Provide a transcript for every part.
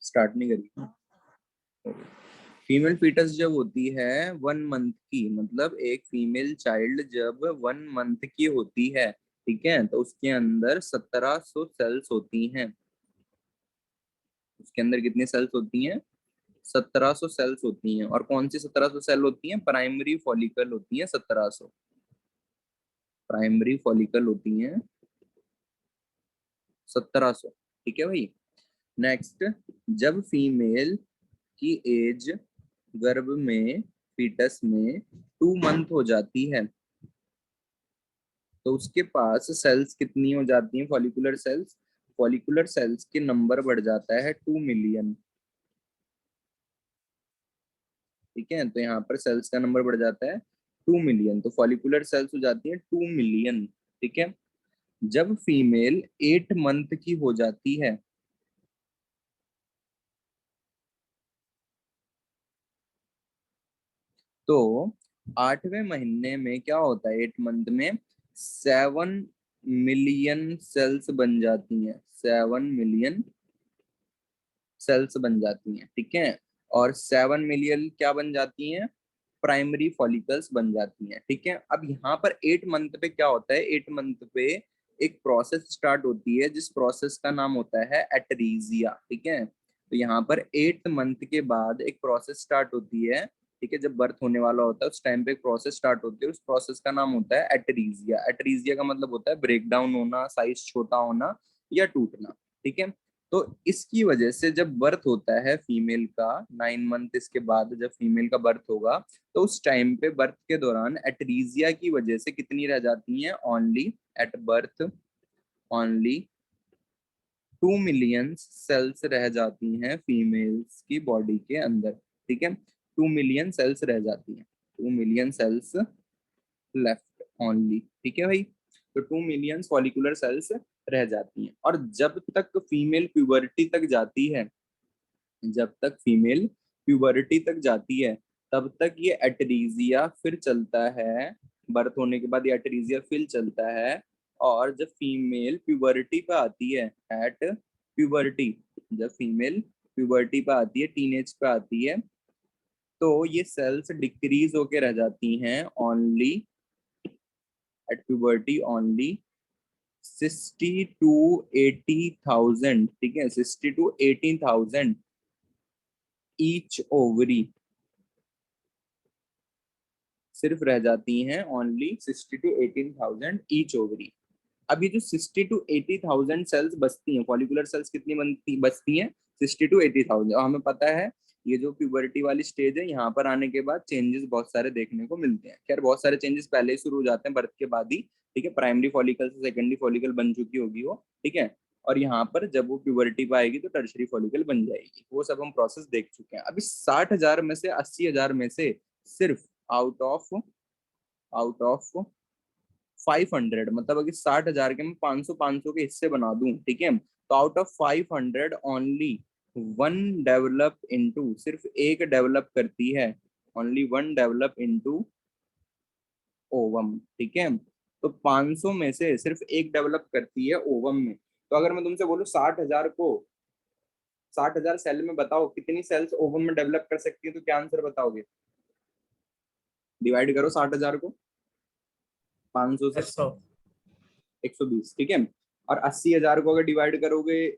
Start नहीं करी। Female foetus जब होती है 1 मंथ की, मतलब एक फीमेल चाइल्ड जब 1 मंथ की होती है, ठीक है, तो उसके अंदर 1700 सेल्स होती हैं। उसके अंदर कितनी सेल्स होती हैं? 1700 सेल्स होती हैं। और कौन सी 1700 सेल होती हैं? प्राइमरी फॉलिकल होती हैं 1700। प्राइमरी फॉलिकल होती हैं 1700। ठीक है भाई। नेक्स्ट, जब फीमेल की एज गर्भ में, फीटस में 2 मंथ हो जाती है, तो उसके पास सेल्स कितनी हो जाती हैं? Follicular cells. फॉलिकुलर सेल्स के नंबर बढ़ जाता है 2 मिलियन। ठीक है, तो यहाँ पर सेल्स का नंबर बढ़ जाता है 2 मिलियन, तो फॉलिकुलर सेल्स हो जाती है 2 मिलियन। ठीक है। जब फीमेल 8 मंथ की हो जाती है, तो 8वें महीने में क्या होता है? 8 मंथ में 7 मिलियन सेल्स बन जाती हैं। 7 मिलियन सेल्स बन जाती हैं। ठीक है। और 7 मिलियन क्या बन जाती हैं? प्राइमरी फॉलिकल्स बन जाती हैं। ठीक है। अब यहाँ पर 8 मंथ पे क्या होता है? 8 मंथ पे एक प्रोसेस स्टार्ट होती है, जिस प्रोसेस का नाम होता है एटरीजिया। ठीक है। तो यहाँ पर 8 मंथ के बाद एक प्रोसेस स्टार्ट होती है। ठीक है, जब बर्थ होने वाला होता है उस टाइम पे एक प्रोसेस स्टार्ट होती है, उस प्रोसेस का नाम होता है एटरीजिया। एटरीजिया का मतलब होता है ब्रेक डाउन होना, साइज छोटा होना या टूटना। ठीक है। तो इसकी वजह से जब बर्थ होता है फीमेल का, 9 मंथ इसके बाद जब फीमेल का बर्थ होगा, तो उस टाइम पे बर्थ के दौरान एटरीजिया की वजह से कितनी रह जाती हैं? Only at birth only 2 million cells रह जाती हैं फीमेल्स की बॉडी के अंदर। ठीक है, 2 मिलियन सेल्स रह जाती हैं। 2 मिलियन सेल्स लेफ्ट ओनली। ठीक है भाई। तो 2 मिलियन फॉलिकुलर सेल्स रह जाती हैं। और जब तक फीमेल प्यूबर्टी तक जाती है, जब तक फीमेल प्यूबर्टी तक जाती है, तब तक ये एटरीजिया फिर चलता है। बर्थ होने के बाद ये एटरीजिया फिर चलता है। और जब फीमेल प्यूबर्टी पे आती है, एट प्यूबर्टी, जब फीमेल प्यूबर्टी पे आती है, टीनेज पे आती है, तो ये सेल्स डिक्रीज होके रह जाती हैं only at puberty only 60 to 80,000। ठीक है, 60 to 80,000 ईच ओवरी सिर्फ रह जाती हैं। Only 60 to 18,000 each ovary. अब ये जो 60 to 80,000 सेल्स बचती हैं, फॉलिकुलर सेल्स कितनी बनती बचती हैं? 60 to 80,000। और हमें पता है ये जो प्यूबर्टी वाली स्टेज है, यहाँ पर आने के बाद चेंजेस बहुत सारे देखने को मिलते हैं। खैर बहुत सारे चेंजेस पहले ही शुरू हो जाते हैं बर्थ के बाद ही। ठीक है, प्राइमरी फॉलिकल से सेकेंडरी फॉलिकल बन चुकी होगी वो। ठीक है। और यहाँ पर जब वो प्यूबर्टी पे आएगी तो टर्शरी फॉलिकल बन जाएगी। वो सब हम प्रोसेस देख चुके हैं। अभी 60,000 में से 80,000 में से सिर्फ आउट ऑफ 500, मतलब अगर 60,000 के मैं 500 के हिस्से बना दूं, ठीक है, तो out of 500 only one develop into, सिर्फ एक डेवलप करती है। Only one develop into ovum. ठीक है। तो 500 में से सिर्फ एक डेवलप करती है ओवम में। तो अगर मैं तुमसे बोलूं 60,000 को, 60,000 सेल में बताओ कितनी सेल्स ओवम में डेवलप कर सकती है, तो क्या आंसर बताओगे? डिवाइड करो 60,000 को 500 से, 120। ठीक है। और 80,000 को अगर डिवाइड करोगे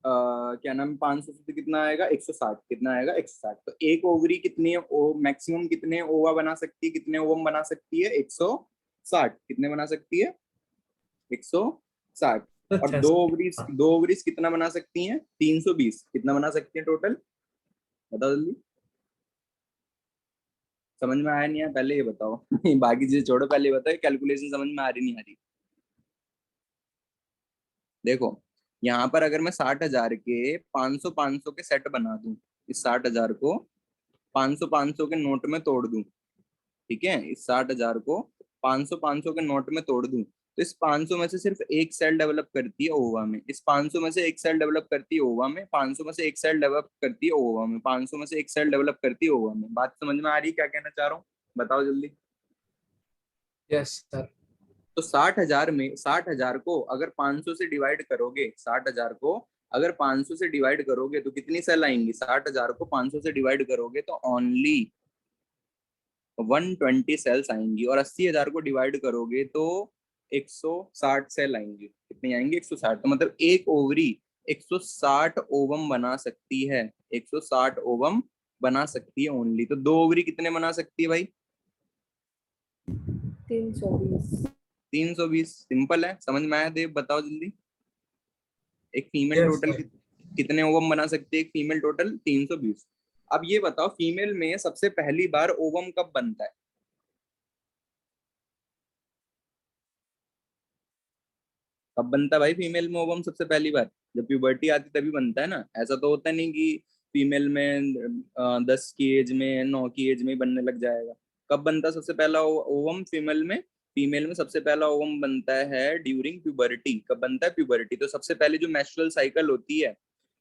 क्या नाम, 500 से, तो कितना आएगा? 160। कितना आएगा? 160। तो एक ओवरी कितनी मैक्सिमम कितने ओवा बना सकती है, कितने ओवम बना सकती है? 160। कितने बना सकती है? 160। और दो ओवरीज कितना बना सकती हैं? 320। कितना बना सकती है टोटल? बताओ जल्दी। समझ में आया नहीं है? पहले ये बताओ। बाकी चीजें छोड़ो, पहले ये बताओ कैलकुलेशन समझ में आ रही नहीं आ रही? देखो, यहाँ पर अगर मैं 60,000 के 500 के सेट बना दूं, इस 60,000 को 500 के नोट में तोड़ दूं, ठीक है, इस 60,000 को 500 के नोट में तोड़ दूं, तो इस 500 में से सिर्फ एक सेल डेवलप करती है ओवा में। इस 500 में से एक सेल डेवलप करती है ओवा में। 500 में से एक सेल डेवलप करती है ओवा में। 500 में से एक सेल डेवलप करती है ओवा में। बात समझ में आ रही है क्या कहना चाह रहा हूँ? बताओ जल्दी। Yes sir. तो 60,000 में 60,000 को अगर 500 से डिवाइड करोगे, 60,000 को अगर 500 से डिवाइड करोगे तो कितनी सेल आएंगी? 60,000 को 500 से डिवाइड करोगे तो ओनली 120 सेल्स आएंगी, और 80,000 को डिवाइड करोगे तो 160 सेल आएंगी। कितनी आएंगी? 160। तो मतलब एक ओवरी 160 ओवम बना सकती है, 160 ओवम बना सकती है ओनली। तो दो ओवरी कितने बना सकती है भाई? 320। 320। सिंपल है, समझ में आया? देव बताओ जल्दी। एक फीमेल Yes, टोटल sir. कितने ओवम बना सकती है? एक फीमेल टोटल 320। अब ये बताओ फीमेल में सबसे पहली बार ओवम कब बनता है? कब बनता है भाई फीमेल में ओवम सबसे पहली बार? जब प्यूबर्टी आती तभी बनता है ना। ऐसा तो होता नहीं कि फीमेल में 10 की एज में, 9 की एज में ही बनने लग जाएगा। कब बनता है सबसे पहला ओवम फीमेल में? फीमेल में सबसे पहला ओवम बनता है ड्यूरिंग प्यूबर्टी। कब बनता है? प्यूबर्टी। तो सबसे पहले जो मेंस्ट्रुअल साइकिल होती है,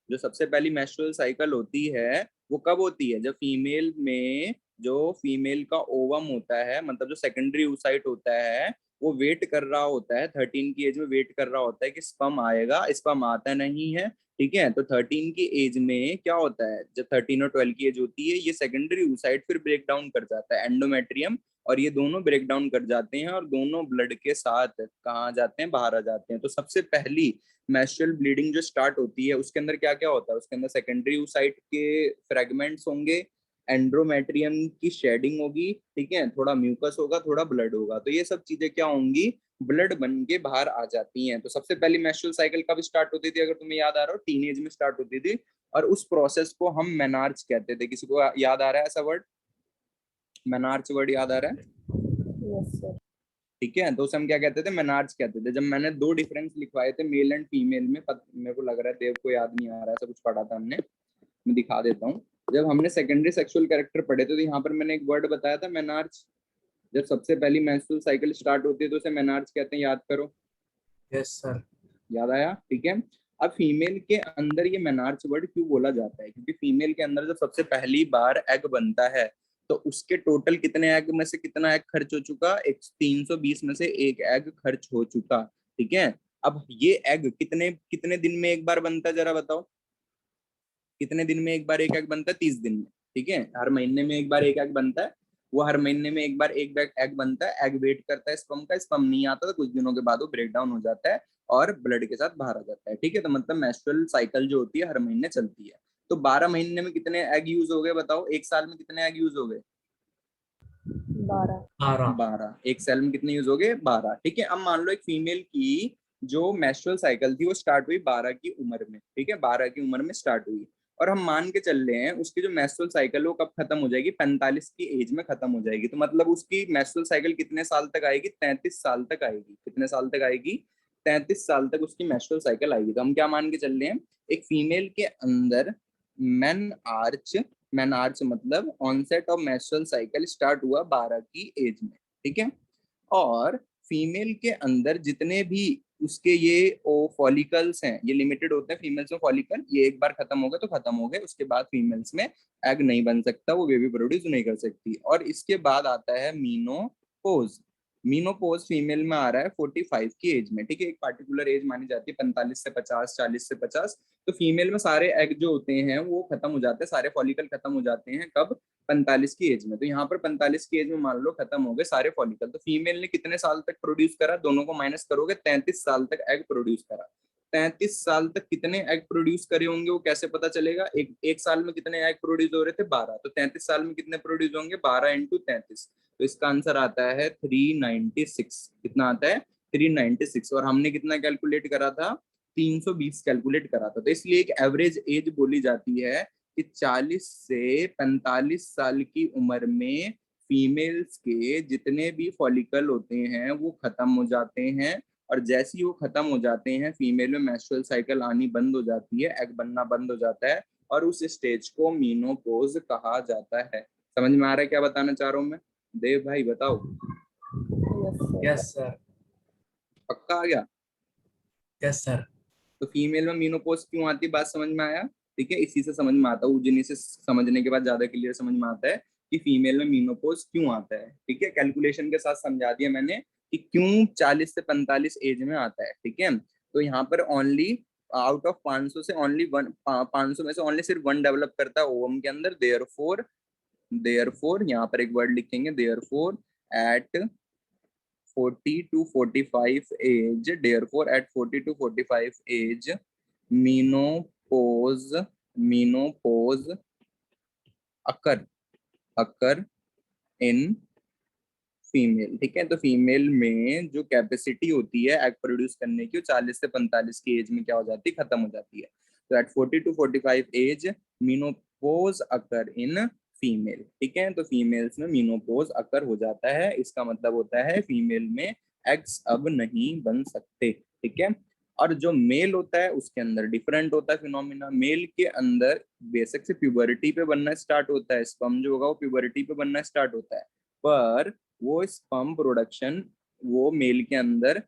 जो सबसे पहली मेंस्ट्रुअल साइकिल होती है वो कब होती है? जब फीमेल में जो फीमेल का ओवम होता है, मतलब जो सेकेंडरी oocyte होता है, वो वेट कर रहा होता है, 13 की एज में वेट कर रहा होता है कि स्पर्म आएगा। स्पर्म आता नहीं है, ठीक है। तो 13 की एज में क्या होता है? जब 13 और 12 की एज होती है, ये सेकेंडरी oocyte फिर ब्रेक डाउन कर जाता है, एंडोमेट्रियम और ये दोनों ब्रेक डाउन कर जाते हैं, और दोनों ब्लड के साथ कहाँ आ जाते हैं? बाहर आ जाते हैं। तो सबसे पहली मेंस्ट्रुअल ब्लीडिंग जो स्टार्ट होती है उसके अंदर क्या क्या होता है? उसके अंदर सेकेंडरी oocyte के फ्रेगमेंट्स होंगे, एंड्रोमेट्रियम की शेडिंग होगी, ठीक है, थोड़ा म्यूकस होगा, थोड़ा ब्लड होगा। तो ये सब चीजें क्या होंगी? ब्लड बन के बाहर आ जाती हैं। तो सबसे पहली मेंस्ट्रुअल साइकिल कब स्टार्ट होती थी? अगर तुम्हें याद आ रहा हो, टीनेज में स्टार्ट होती थी, और उस प्रोसेस को हम मेनार्च कहते थे। किसी को याद आ रहा है ऐसा वर्ड? मेनार्च वर्ड याद आ रहा है? Yes sir. ठीक है, तो उसे हम क्या कहते थे? मेनार्च कहते थे। जब मैंने दो डिफरेंस लिखवाए थे मेल एंड फीमेल में, मेरे को लग रहा है देव को याद नहीं आ रहा है, ऐसा कुछ पढ़ा था हमने, मैं दिखा देता हूँ। जब हमने सेकेंडरी सेक्सुअल कैरेक्टर पढ़े थे तो यहाँ पर मैंने एक वर्ड बताया था, मेनार्च। जब सबसे पहली मेंस्ट्रुअल साइकिल स्टार्ट होती है तो उसे मेनार्च कहते हैं, याद करो। Yes, sir. याद आया? ठीक है। अब फीमेल के अंदर ये मेनार्च वर्ड क्यों बोला जाता है? क्योंकि फीमेल के अंदर जब सबसे पहली बार एग बनता है तो उसके टोटल कितने एग में से कितना एग खर्च हो चुका? एक 320 में से एक एग खर्च हो चुका, ठीक है। अब ये एग कितने कितने दिन में एक बार बनता है जरा बताओ? कितने दिन में एक बार एक एग बनता है? 30 दिन में, ठीक है। हर महीने में एक बार एक एग बनता है। वो हर महीने में एक बार एक बैग एग बनता है। एग वेट करता है स्पर्म का, स्पर्म नहीं आता तो कुछ दिनों के बाद वो ब्रेक डाउन हो जाता है और ब्लड के साथ बाहर आ जाता है, ठीक है। तो मतलब मेंस्ट्रुअल साइकिल जो होती है हर महीने चलती है। तो 12 महीने में कितने एग यूज हो गए बताओ? एक साल में कितने एग यूज हो गए? 12। 12. 12। एक सेल में कितने यूज हो गए? 12, ठीक है। अब मान लो एक फीमेल की जो मेंस्ट्रुअल साइकिल थी वो स्टार्ट हुई 12 की उम्र में, ठीक है, 12 की उम्र में स्टार्ट हुई, और हम मान के चल रहे हैं उसकी जो मेंस्ट्रुअल साइकिल वो कब खत्म हो जाएगी? 45 की एज में खत्म हो जाएगी। तो मतलब उसकी मेंस्ट्रुअल साइकिल कितने साल तक आएगी? 33 साल तक आएगी। कितने साल तक आएगी? 33 साल तक उसकी मेंस्ट्रुअल साइकिल आएगी। तो हम क्या मान के चल रहे हैं? एक फीमेल के अंदर मेन आर्च, मेनार्च मतलब onset of menstrual cycle start हुआ 12 की एज में, ठीक है। और फीमेल के अंदर जितने भी उसके ये ओ फॉलिकल्स हैं, ये लिमिटेड होते हैं फीमेल्स में फॉलिकल, ये एक बार खत्म हो गए तो खत्म हो गए, उसके बाद फीमेल्स में एग नहीं बन सकता, वो बेबी प्रोड्यूस नहीं कर सकती। और इसके बाद आता है मीनोपोज। मीनोपोज फीमेल में आ रहा है 45 की एज में, ठीक है। एक पार्टिकुलर एज मानी जाती है 45 से 50, 40 से 50। तो फीमेल में सारे एग जो होते हैं वो खत्म हो जाते हैं, सारे फॉलिकल खत्म हो जाते हैं कब? 45 की एज में। तो यहाँ पर 45 की एज में मान लो खत्म हो गए सारे फॉलिकल। तो फीमेल ने कितने साल तक प्रोड्यूस करा? दोनों को माइनस करोगे, 33 साल तक एग प्रोड्यूस करा। 33 साल तक कितने एग प्रोड्यूस करे होंगे वो कैसे पता चलेगा? एक साल में कितने एग प्रोड्यूस हो रहे थे? 12। तो 33 साल में कितने प्रोड्यूस होंगे? 12 इंटू 33। तो इसका आंसर आता है 396। कितना आता है? 396। और हमने कितना कैलकुलेट करा था? 320 कैलकुलेट करा था। तो इसलिए एक एवरेज एज बोली जाती है कि 40 से 45 साल की उम्र में फीमेल्स के जितने भी फॉलिकल होते हैं वो खत्म हो जाते हैं, और जैसे ही वो खत्म हो जाते हैं फीमेल में मेंस्ट्रुअल साइकिल आनी बंद हो जाती है, एग बनना बंद हो जाता है, और उस स्टेज को मीनोपोज कहा जाता है। समझ में आ रहा है क्या बताना चाह रहा हूँ मैं? देव भाई बताओ। Yes sir. Yes, sir. पक्का आ गया? Yes, sir. तो फीमेल में मीनोपोज क्यों आती है, बात समझ में आया? ठीक है, इसी से समझ में आता है, यूजेनिसिस समझने के बाद ज्यादा क्लियर समझ में आता है कि फीमेल में मीनोपोज क्यों आता है, ठीक है। कैलकुलेशन के साथ समझा दिया मैंने कि क्यों 40 से 45 एज में आता है, ठीक है। तो यहाँ पर ओनली आउट ऑफ 500 से ओनली 500 में से ओनली सिर्फ 1 डेवलप करता है ओवम के अंदर। देयरफॉर यहाँ पर एक वर्ड लिखेंगे, therefore eight 40 to 45 age, therefore at 40 to 45 age menopause occur in female. ठीक है, तो फीमेल में जो कैपेसिटी होती है एग प्रोड्यूस करने की, 40 से 45 की एज में क्या हो जाती है, खत्म हो जाती है। तो at 40 to 45 age menopause occur in female. ठीक है, तो फीमेल्स में मीनोपोज अकर हो जाता है, इसका मतलब होता है फीमेल में एग्स अब नहीं बन सकते। ठीक है, और जो मेल होता है उसके अंदर डिफरेंट होता है फिनोमिना। मेल के अंदर बेसिक से प्यूबरिटी पे बनना स्टार्ट होता है, स्पर्म जो होगा वो प्यूबरिटी पे बनना स्टार्ट होता है, पर वो स्पर्म प्रोडक्शन वो मेल के अंदर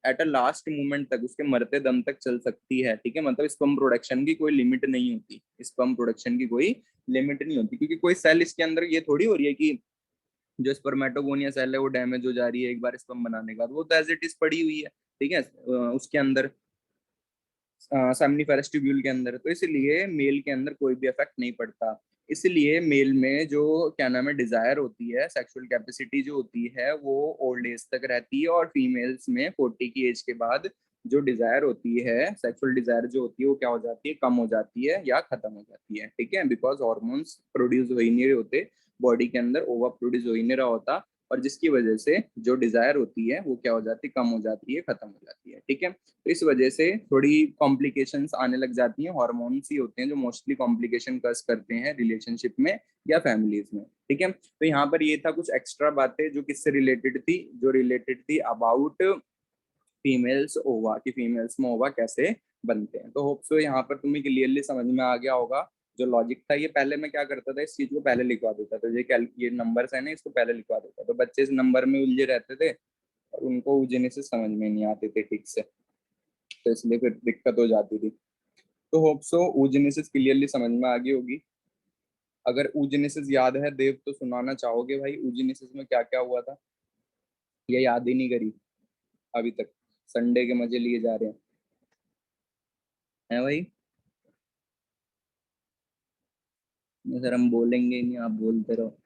एट अ लास्ट मोमेंट तक, उसके मरते दम तक चल सकती है। ठीक है, मतलब स्पर्म प्रोडक्शन की कोई लिमिट नहीं होती, स्पर्म प्रोडक्शन की कोई लिमिट नहीं होती, क्योंकि कोई सेल इसके अंदर ये थोड़ी हो रही है कि जो स्पर्मेटोगोनिया सेल है वो डैमेज हो जा रही है एक बार स्पर्म बनाने के बाद, वो तो एज इट इज पड़ी हुई है। ठीक है, उसके अंदर सेमिनिफेरस ट्यूब्यूल के अंदर, तो इसलिए मेल के अंदर कोई भी इफेक्ट नहीं पड़ता। इसलिए मेल में जो क्या नाम है डिजायर होती है, सेक्सुअल कैपेसिटी जो होती है वो ओल्ड एज तक रहती है, और फीमेल्स में 40 की एज के बाद जो डिजायर होती है, सेक्सुअल डिजायर जो होती है वो क्या हो जाती है, कम हो जाती है या खत्म हो जाती है। ठीक है, बिकॉज हॉर्मोन्स प्रोड्यूस हो ही नहीं रहे होते बॉडी के अंदर, ओवर प्रोड्यूस हो ही नहीं रहा होता, और जिसकी वजह से जो डिजायर होती है वो क्या हो जाती है, कम हो जाती है, खत्म हो जाती है। ठीक है, तो इस वजह से थोड़ी कॉम्प्लिकेशंस आने लग जाती हैं। हॉर्मोन्स ही होते हैं जो मोस्टली कॉम्प्लिकेशन कस करते हैं रिलेशनशिप में या फैमिलीज में। ठीक है, तो यहाँ पर ये था कुछ एक्स्ट्रा बातें जो किससे रिलेटेड थी, जो रिलेटेड थी अबाउट फीमेल्स ओवा, कि फीमेल्स में ओवा कैसे बनते हैं। तो होप सो यहाँ पर तुम्हें क्लियरली समझ में आ गया होगा जो लॉजिक था। ये पहले मैं क्या करता था, इस चीज को पहले लिखवा देता था, ये नंबर्स है ना, इसको पहले लिखवा देता, तो बच्चे इस नंबर में उलझे रहते थे और उनको जेनेसिस समझ में नहीं आते थे ठीक से, तो इसलिए फिर दिक्कत हो जाती थी। तो होप सो ऊजेनेसिस क्लियरली समझ में आ गई होगी। अगर ऊजेनेसिस याद है देव तो सुनाना चाहोगे भाई, ऊजेनेसिस में क्या क्या हुआ था, ये याद ही नहीं करी अभी तक, संडे के मजे लिए जा रहे हैं भाई। सर हम बोलेंगे नहीं, आप बोलते रहो।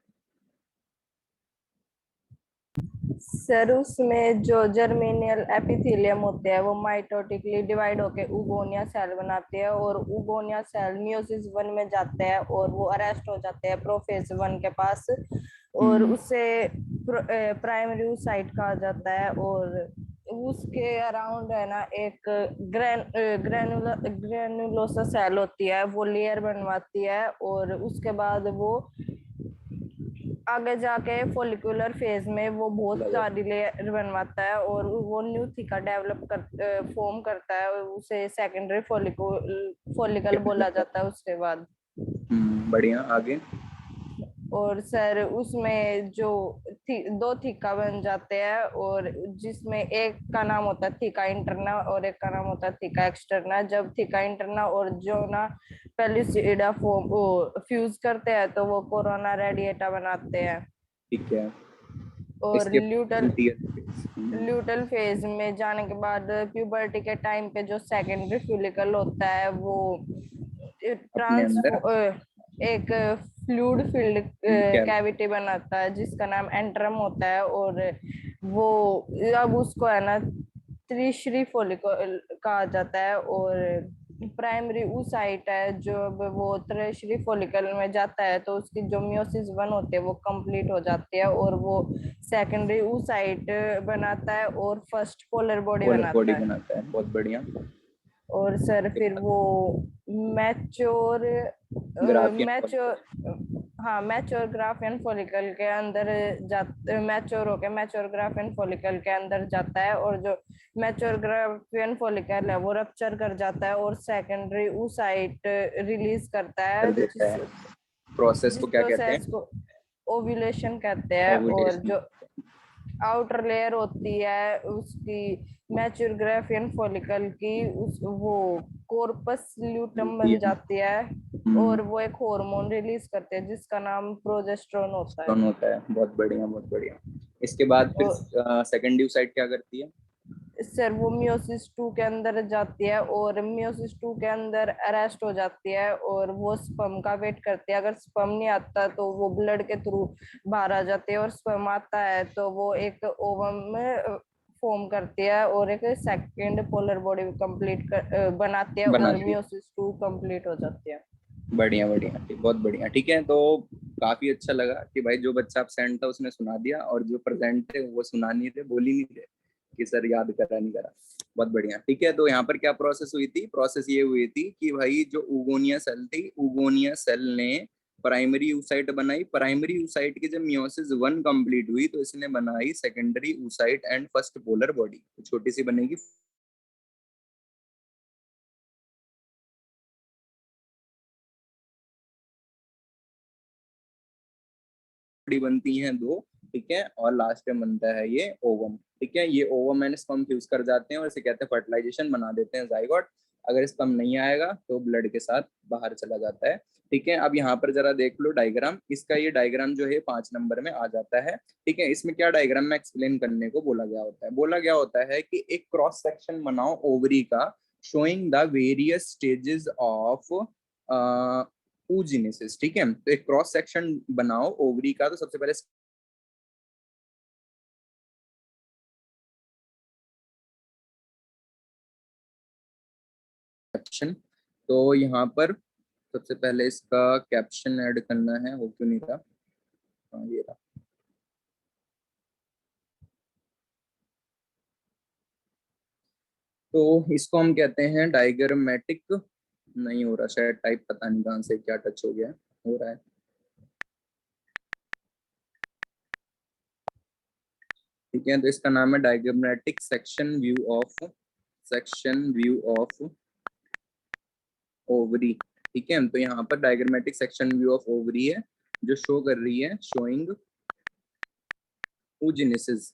सर उसमें जो जर्मिनियल एपिथेलियम होते हैं वो माइटोटिकली डिवाइड होके उगोनिया सेल बनाते हैं, और उगोनिया सेल मियोसिस 1 में जाते हैं और वो अरेस्ट हो जाते हैं प्रोफेज 1 के पास, और उसे प्राइमरी साइट कहा जाता है। और उसके अराउंड है ना एक ग्रेनुलोसा सेल होती है, वो लेयर बनवाती है, और उसके बाद वो आगे जाके फोलिकुलर फेज में वो बहुत सारी लेयर बनवाता है, और वो न्यू थिका डेवलप फॉर्म करता है, और उसे सेकेंडरी फोलिकल बोला जाता है उसके बाद। बढ़िया, आगे। और सर उसमें जो दो थीका बन जाते हैं, और जिसमें एक का नाम होता है थीका इंटरना और एक का नाम होता है थीका एक्सटर्ना। जब थीका इंटरना और जोना पेलिसिडा फ्यूज करते हैं तो वो कोरोना रेडिएटा बनाते हैं। ठीक है, और इसके ल्यूटल फेज में जाने के बाद प्यूबर्टी के टाइम पे जो सेकेंडरी फ्यूलिकल होता है वो अपने अंदर एक फ्लूइड फिल्ड क्या, कैविटी बनाता है जिसका नाम एंट्रम होता है, और वो अब उसको है ना त्रिश्री फोलिकल कहा जाता है। और प्राइमरी ऊसाइट है, जब वो त्रिश्री फोलिकल में जाता है तो उसकी जो मियोसिस 1 होती है वो कंप्लीट हो जाती है, और वो सेकेंडरी ऊसाइट बनाता है और फर्स्ट पोलर बॉडी बनाता है। बनाता है, बहुत बढ़िया। और सर फिर वो मैच्योर ग्राफियन मैच्योर हाँ मैच्योर ग्राफियन फॉलिकल के अंदर मैच्योर होके मैच्योर ग्राफियन फॉलिकल के अंदर जाता है, और जो मैच्योर ग्राफियन फॉलिकल है वो रप्चर कर जाता है और सेकेंडरी ऊसाइट रिलीज करता है, कर देता है। प्रोसेस जिस को क्या कहते प्रोसेस हैं, को ओव्यूलेशन कहते हैं। और ओव्यूलेशन। जो आउटर लेयर होती है उसकी मैच्योर ग्राफियन फॉलिकल की वो कॉर्पस ल्यूटम बन जाती है, और वो एक हार्मोन रिलीज करते हैं जिसका नाम प्रोजेस्टेरोन होता है। होता है, बहुत बढ़िया बहुत बढ़िया। इसके बाद फिर और सेकेंडरी साइड क्या करती है, सर वो मियोसिस 2 के अंदर जाती है और मियोसिस 2 के अंदर अरेस्ट हो जाती है और वो स्पर्म का वेट करती है। अगर स्पर्म नहीं आता तो वो ब्लड के थ्रू बाहर आ जाती है, और स्पर्म आता है तो वो एक ओवम में फॉर्म करती है और एक सेकंड पोलर बॉडी कंप्लीट बनाती है और बनाती है। मियोसिस 2 कंप्लीट हो जाती है। बढ़िया बढ़िया, ठीक, बहुत बढ़िया। ठीक है, तो काफी अच्छा लगा कि भाई जो बच्चा absent था उसने सुना दिया, और जो प्रेजेंट थे वो सुना नहीं थे, बोल ही नहीं थे कि सर याद करा नहीं करा। बहुत बढ़िया। ठीक है, तो यहाँ पर क्या प्रोसेस हुई थी? प्रोसेस ये हुई थी कि भाई जो उगोनिया सेल थी, उगोनिया सेल ने प्राइमरी ऊसाइट बनाई। प्राइमरी ऊसाइट की जब मियोसिस 1 कंप्लीट हुई तो इसने बनाई secondary oocyte and first polar body, छोटी सी बनेगी। बड़ी बनती हैं दो, ठीक है, और लास्ट में बनता है ये ओवम। ठीक है, ये ओवम एंड स्पर्म फ्यूज कर जाते हैं और इसे कहते हैं फर्टिलाइजेशन, बना देते हैं जाइगोट। अगर स्पर्म नहीं आएगा तो ब्लड के साथ बाहर चला जाता है। ठीक है, अब यहाँ पर जरा देख लो डायग्राम इसका। ये डायग्राम जो है 5 नंबर में आ जाता है। ठीक है, इसमें क्या डायग्राम में एक्सप्लेन करने को बोला गया होता है? बोला गया होता है कि एक क्रॉस सेक्शन बनाओ ओवरी का, showing the various stages of oogenesis। ठीक है, तो एक क्रॉस सेक्शन बनाओ ओवरी का। तो सबसे पहले सेक्शन, तो यहाँ पर सबसे पहले इसका कैप्शन ऐड करना है, वो क्यों नहीं था? हाँ, ये रहा। तो इसको हम कहते हैं डायग्रामेटिक। नहीं हो रहा शायद टाइप, पता नहीं कहाँ से क्या टच हो गया, हो रहा है। ठीक है, तो इसका नाम है diagrammatic section view of ovary. ठीक है, तो यहाँ पर diagrammatic section view of ovary है जो शो कर रही है, शोइंग oogenesis।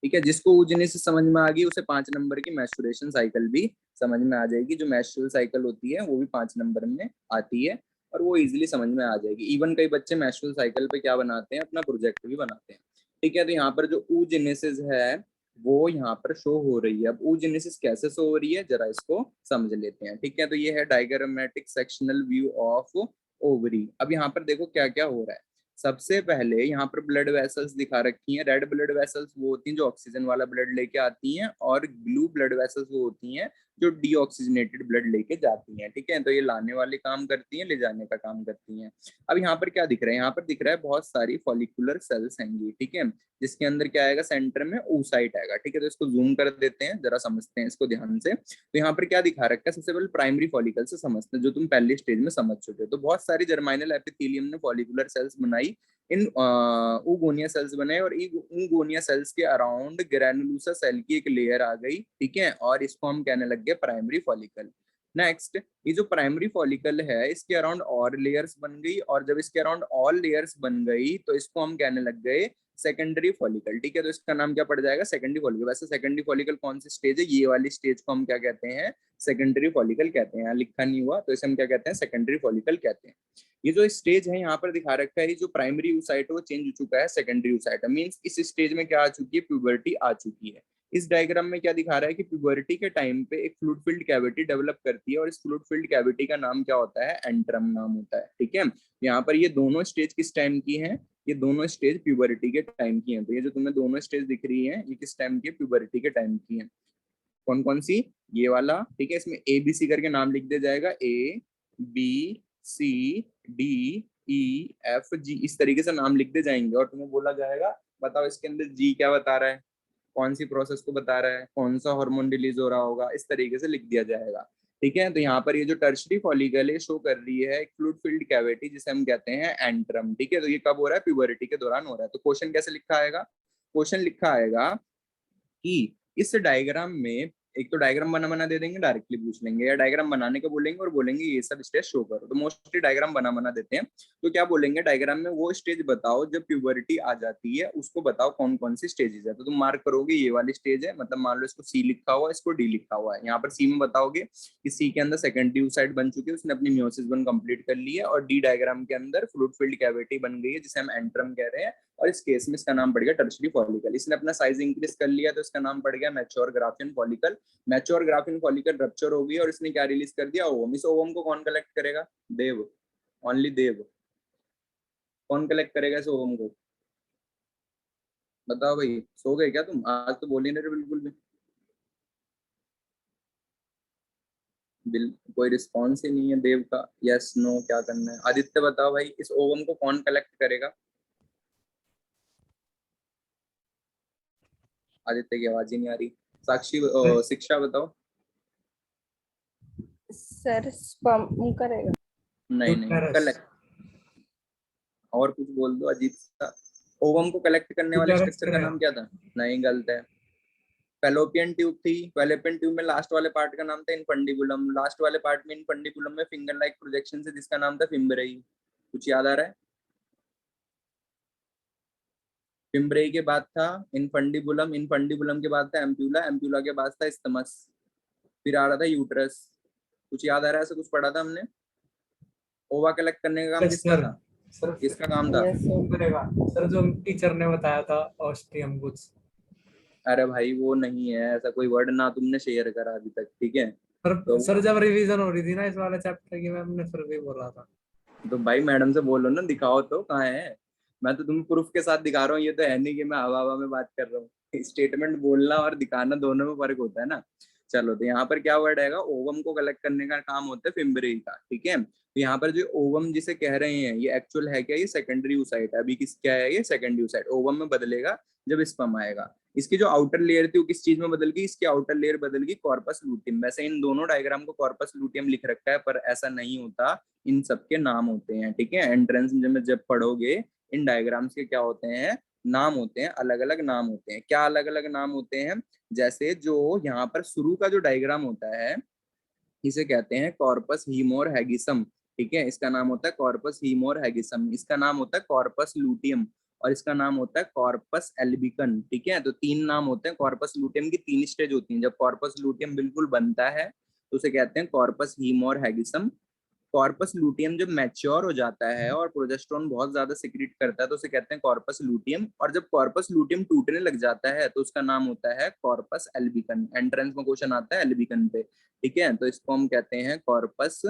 ठीक है, जिसको oogenesis समझ में आ गई उसे 5 नंबर की मैस्चुरेशन साइकिल भी समझ में आ जाएगी। जो मैस्चुरल साइकिल होती है वो भी 5 नंबर में आती है और वो इजीली समझ में आ जाएगी। इवन कई बच्चे मैस्चुरल साइकिल पे क्या बनाते हैं, अपना प्रोजेक्ट भी बनाते हैं। ठीक है, तो यहाँ पर जो oogenesis है वो यहाँ पर शो हो रही है। अब oogenesis कैसे शो हो रही है जरा इसको समझ लेते हैं। ठीक है, तो ये है diagrammatic sectional view of ovary. अब यहाँ पर देखो क्या क्या हो रहा है। सबसे पहले यहाँ पर ब्लड वेसल्स दिखा रखी हैं। रेड ब्लड वेसल्स वो होती हैं जो ऑक्सीजन वाला ब्लड लेके आती हैं, और ब्लू ब्लड वेसल्स वो होती हैं जो डीऑक्सीजनेटेड ब्लड लेके जाती हैं। ठीक है, तो ये लाने वाले काम करती हैं, ले जाने का काम करती हैं। अब यहाँ पर क्या दिख रहा है? यहाँ पर दिख रहा है बहुत सारी फॉलिकुलर सेल्स हैंगी। ठीक है, जिसके अंदर क्या आएगा, सेंटर में oocyte आएगा। ठीक है, तो इसको जूम कर देते हैं, जरा समझते हैं इसको ध्यान से। तो यहाँ पर क्या दिखा रखा है? सबसे पहले प्राइमरी फॉलिकल से समझते हैं, जो तुम पहली स्टेज में समझ चुके हो। तो बहुत सारी जर्माइनल एपिथेलियम ने फॉलिकुलर सेल्स बनाई, इन ऊगोनिया सेल्स बने, और ऊगोनिया सेल्स के अराउंड ग्रैनुलोसा सेल की एक लेयर आ गई। ठीक है, और इसको हम कहने लग गए प्राइमरी फॉलिकल। नेक्स्ट, ये जो प्राइमरी फॉलिकल है इसके अराउंड और लेयर्स बन गई, और जब इसके अराउंड और लेयर्स बन गई तो इसको हम कहने लग गए सेकेंडरी फॉलिकल। ठीक है, तो इसका नाम क्या पड़ जाएगा? Secondary follicle. वैसे सेकेंडरी फॉलिकल कौन सी स्टेज है? ये वाली स्टेज को हम क्या कहते हैं? सेकेंडरी फॉलिकल कहते हैं। यहाँ लिखा नहीं हुआ तो इसे हम क्या कहते हैं? सेकेंडरी फॉलिकल कहते हैं। ये जो स्टेज है यहाँ पर दिखा रखा है, ये जो प्राइमरी ऊसाइट है वो चेंज हो चुका है सेकेंडरी ऊसाइट। मींस इस स्टेज में क्या आ चुकी है? प्यूबर्टी आ चुकी है। इस डायग्राम में क्या दिखा रहा है कि प्यूबर्टी के टाइम पे एक फ्लूइड फिल्ड कैविटी डेवलप करती है, और इस फ्लूइड फिल्ड कैविटी का नाम क्या होता है? एंट्रम नाम होता है। ठीक है, यहाँ पर ये दोनों स्टेज किस टाइम की हैं? ये दोनों स्टेज प्यूबर्टी के टाइम की हैं। तो ये जो तुम्हें दोनों स्टेज दिख रही है ये किस टाइम की है? प्यूबर्टी के टाइम की है। कौन कौन सी? ये वाला। ठीक है, इसमें ए बी सी करके नाम लिख दिया जाएगा, A B C D E F G, इस तरीके से नाम लिख दे जाएंगे, और तुम्हें बोला जाएगा बताओ इसके अंदर जी क्या बता रहा है, कौन सी प्रोसेस को बता रहा है, कौन सा हार्मोन रिलीज हो रहा होगा, इस तरीके से लिख दिया जाएगा। ठीक है, तो यहाँ पर ये जो टर्शरी फॉलिकल है शो कर रही है एक फ्लूइड फिल्ड कैविटी जिसे हम कहते हैं एंट्रम। ठीक है, तो ये कब हो रहा है? प्यूबरिटी के दौरान हो रहा है। तो क्वेश्चन कैसे लिखा आएगा? क्वेश्चन लिखा आएगा कि इस डायग्राम में, एक तो डायग्राम बना बना दे देंगे, डायरेक्टली पूछ लेंगे, या डायग्राम बनाने को बोलेंगे और बोलेंगे ये सब स्टेज शो करो। तो मोस्टली डायग्राम बना बना देते हैं। तो क्या बोलेंगे? डायग्राम में वो स्टेज बताओ जब प्यूबरिटी आ जाती है, उसको बताओ कौन कौन सी स्टेजेस है। तो तुम मार्क करोगे ये वाली स्टेज है, मतलब मान लो इसको सी लिखा हुआ है, इसको डी लिखा हुआ है। यहाँ पर सी में बताओगे कि सी के अंदर सेकेंडरी oocyte बन चुकी है, उसने अपनी मियोसिस 1 कंप्लीट कर ली है, और डी डायग्राम के अंदर फ्लूइड फिल्ड कैविटी बन गई है जिसे हम एंट्रम कह रहे हैं, और इस केस में इसका नाम पड़ गया टर्शरी फॉलिकल। इसने अपना साइज इंक्रीज कर लिया तो इसका नाम पड़ गया mature Graafian follicle. Mature Graafian follicle rupture हो गई और इसने क्या रिलीज कर दिया, ओवम। इस ओवम को कौन कलेक्ट करेगा, देव, ओनली देव। कौन कलेक्ट करेगा इस ओवम को, बताओ भाई, सो गए क्या तुम, आज तो बोल ही नहीं रहे बिल्कुल भी। कोई रिस्पॉन्स ही नहीं है देव का, यस नो क्या करना है। आदित्य बताओ भाई, इस ओवम को कौन कलेक्ट करेगा। आदित्य की आवाज ही नहीं आ रही। साक्षी शिक्षा बताओ। सर स्पर्म करेगा। नहीं नहीं, यूटेरस। कलेक्ट, और कुछ बोल दो अजीब सा। ओवम को कलेक्ट करने वाले यूटेरस स्ट्रक्चर का करेगा। नाम क्या था, नहीं गलत है। फेलोपियन ट्यूब थी, फेलोपियन ट्यूब में लास्ट वाले पार्ट का नाम था इनफंडिबुलम, लास्ट वाले पार्ट में इनफंडिबुलम में फिंगर लाइक प्रोजेक्शन से जिसका नाम था फिम्ब्रेई। कुछ याद आ रहा है। फिम्ब्रेई के बाद था इनफंडिबुलम, इनफंडिबुलम के बाद था एम्प्यूला, एम्प्यूला के बाद था स्टमस, फिर आ रहा था यूट्रस। कुछ याद आ रहा है, ऐसा कुछ पढ़ा था हमने। ओवा कलेक्ट करने का काम यस किसका सर। था, सर किसका काम था। Yes sir. करेगा सर, जो टीचर ने बताया था ऑस्ट्रियम कुछ। अरे भाई वो नहीं है, ऐसा कोई वर्ड ना तुमने शेयर करा अभी तक, ठीक है। सर तो सर जब रिवीजन हो रही थी ना इस वाले चैप्टर की, मैम ने फिर भी बोला था। भाई मैडम से बोलो ना, दिखाओ तो कहाँ है। मैं तो तुम्हें प्रूफ के साथ दिखा रहा हूँ, ये तो है नहीं कि मैं हवा हवा में बात कर रहा हूँ। स्टेटमेंट बोलना और दिखाना दोनों में फर्क होता है ना। चलो, तो यहाँ पर क्या वर्ड आएगा, ओवम को कलेक्ट करने का काम होता है फिम्बरी का, ठीक है। तो यहाँ पर जो ओवम जिसे कह रहे हैं, ये एक्चुअल है क्या, ये सेकेंडरी यूसाइट है। अभी किस क्या है, ये सेकेंडरी यूसाइट। ओवम में बदलेगा जब स्पर्म आएगा। इसकी जो आउटर लेयर थी वो किस चीज में बदल गई, इसकी आउटर लेयर बदल गई कॉर्पस लूटियम। वैसे इन दोनों डायग्राम को कॉर्पस लूटियम लिख रखा है, पर ऐसा नहीं होता, इन सबके नाम होते हैं, ठीक है। एंट्रेंस में जब पढ़ोगे इन डायग्राम्स के क्या होते हैं, नाम होते हैं, अलग अलग नाम होते हैं। क्या अलग अलग नाम होते हैं, जैसे जो यहाँ पर शुरू का जो डायग्राम होता है इसे कहते हैं कॉर्पस हीमोर हैगिसम, ठीक है। इसका नाम होता है कॉर्पस हीमोर हैगिसम, इसका नाम होता है कॉर्पस लूटियम, और इसका नाम होता है कॉर्पस एल्बिकन, ठीक है। तो तीन नाम होते हैं। कॉर्पस लूटियम की तीन स्टेज होती हैं। जब कॉर्पस लूटियम बिल्कुल बनता है तो उसे कहते हैं कॉर्पस हीमोर हैगिसम। कॉर्पस लूटियम जब मैच्योर हो जाता है और प्रोजेस्टेरोन बहुत ज्यादा सिक्रीट करता है तो उसे कहते हैं कॉर्पस लूटियम। और जब कॉर्पस लूटियम टूटने लग जाता है तो उसका नाम होता है कॉर्पस एल्बिकन। एंट्रेंस में क्वेश्चन आता है एल्बिकन पे, ठीक है। तो इसको हम कहते हैं कॉर्पस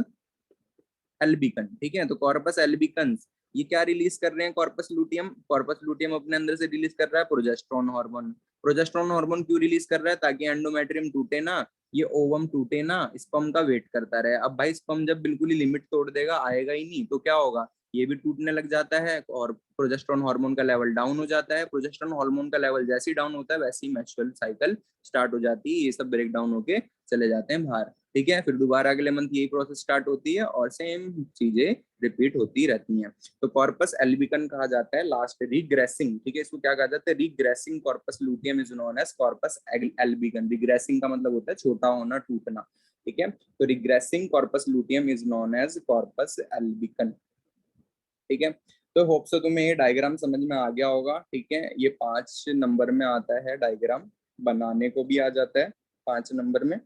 एल्बिकन, ठीक है। तो कॉर्पस एल्बिकन्स ये क्या रिलीज कर रहे हैं, कॉर्पस लूटियम। कॉर्पस लूटियम अपने अंदर से रिलीज कर रहा है प्रोजेस्टेरोन हार्मोन। प्रोजेस्टेरोन हार्मोन क्यों रिलीज कर रहा है, ताकि एंडोमेट्रियम टूटे ना, ये ओवम टूटे ना, स्पर्म का वेट करता रहे। अब भाई स्पर्म जब बिल्कुल ही लिमिट तोड़ देगा, आएगा ही नहीं, तो क्या होगा, ये भी टूटने लग जाता है और प्रोजेस्टेरोन हार्मोन का लेवल डाउन हो जाता है। प्रोजेस्टेरोन हार्मोन का लेवल जैसे ही डाउन होता है वैसे ही मेंस्ट्रुअल साइकिल स्टार्ट हो जाती है। ये सब ब्रेक डाउन होके चले जाते हैं बाहर, ठीक है। फिर दोबारा अगले मंथ यही प्रोसेस स्टार्ट होती है और सेम चीजें रिपीट होती रहती हैं। तो कॉर्पस एल्बिकन कहा जाता है लास्ट रिग्रेसिंग, ठीक है। इसको क्या कहा जाता है, regressing corpus luteum is known as corpus albicans. Regressing का मतलब होता है छोटा होना, टूटना, ठीक है। तो regressing corpus luteum is known as corpus albicans, ठीक है। तो होप से तुम्हें ये डायग्राम समझ में आ गया होगा, ठीक है। ये 5 नंबर में आता है डायग्राम, बनाने को भी आ जाता है 5 नंबर में,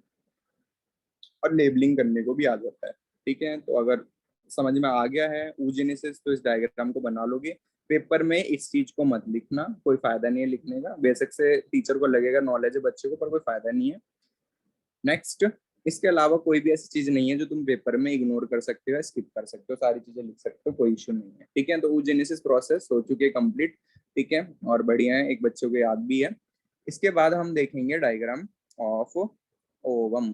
और लेबलिंग करने को भी आ जाता है, ठीक है। तो अगर समझ में आ गया है oogenesis तो इस डायग्राम को बना लोगे। पेपर में इस चीज को मत लिखना, कोई फायदा नहीं है लिखने का। बेसिक से टीचर को लगेगा नॉलेज है बच्चे को, पर कोई फायदा नहीं है। नेक्स्ट, इसके अलावा कोई भी ऐसी चीज नहीं है जो तुम पेपर में इग्नोर कर सकते हो, स्किप कर सकते हो, सारी चीजें लिख सकते हो, कोई इशू नहीं है, ठीक है। तो oogenesis प्रोसेस हो चुके कंप्लीट, ठीक है, और बढ़िया है, एक बच्चों को याद भी है। इसके बाद हम देखेंगे डायग्राम ऑफ ओवम,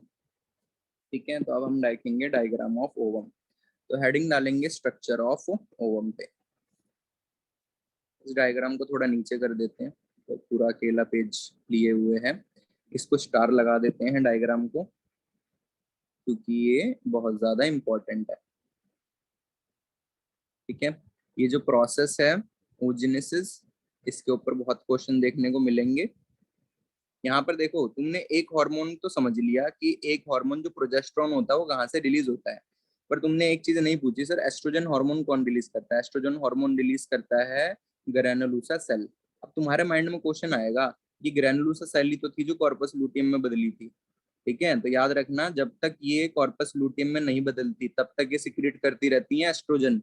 ठीक है। तो अब हम देखेंगे डायग्राम ऑफ ओवम। तो हेडिंग डालेंगे स्ट्रक्चर ऑफ ओवम पे। इस डायग्राम को थोड़ा नीचे कर देते हैं, तो पूरा अकेला पेज लिए हुए है। इसको स्टार लगा देते हैं डायग्राम को, क्योंकि ये बहुत ज्यादा इंपॉर्टेंट है, ठीक है। ये जो प्रोसेस है oogenesis, इसके ऊपर बहुत क्वेश्चन देखने को मिलेंगे। यहाँ पर देखो, तुमने एक हार्मोन तो समझ लिया कि एक हार्मोन जो प्रोजेस्टेरोन होता है वो कहाँ से रिलीज होता है, पर तुमने एक चीज नहीं पूछी, सर एस्ट्रोजन हार्मोन कौन रिलीज करता है। एस्ट्रोजन हार्मोन रिलीज करता है ग्रैनुलोसा सेल। अब तुम्हारे माइंड में क्वेश्चन आएगा, ये ग्रैनुलोसा सेल ही तो थी जो कॉर्पस लूटियम में बदली थी, ठीक है। तो याद रखना, जब तक ये कॉर्पस लूटियम में नहीं बदलती तब तक ये सिक्रेट करती रहती है एस्ट्रोजन,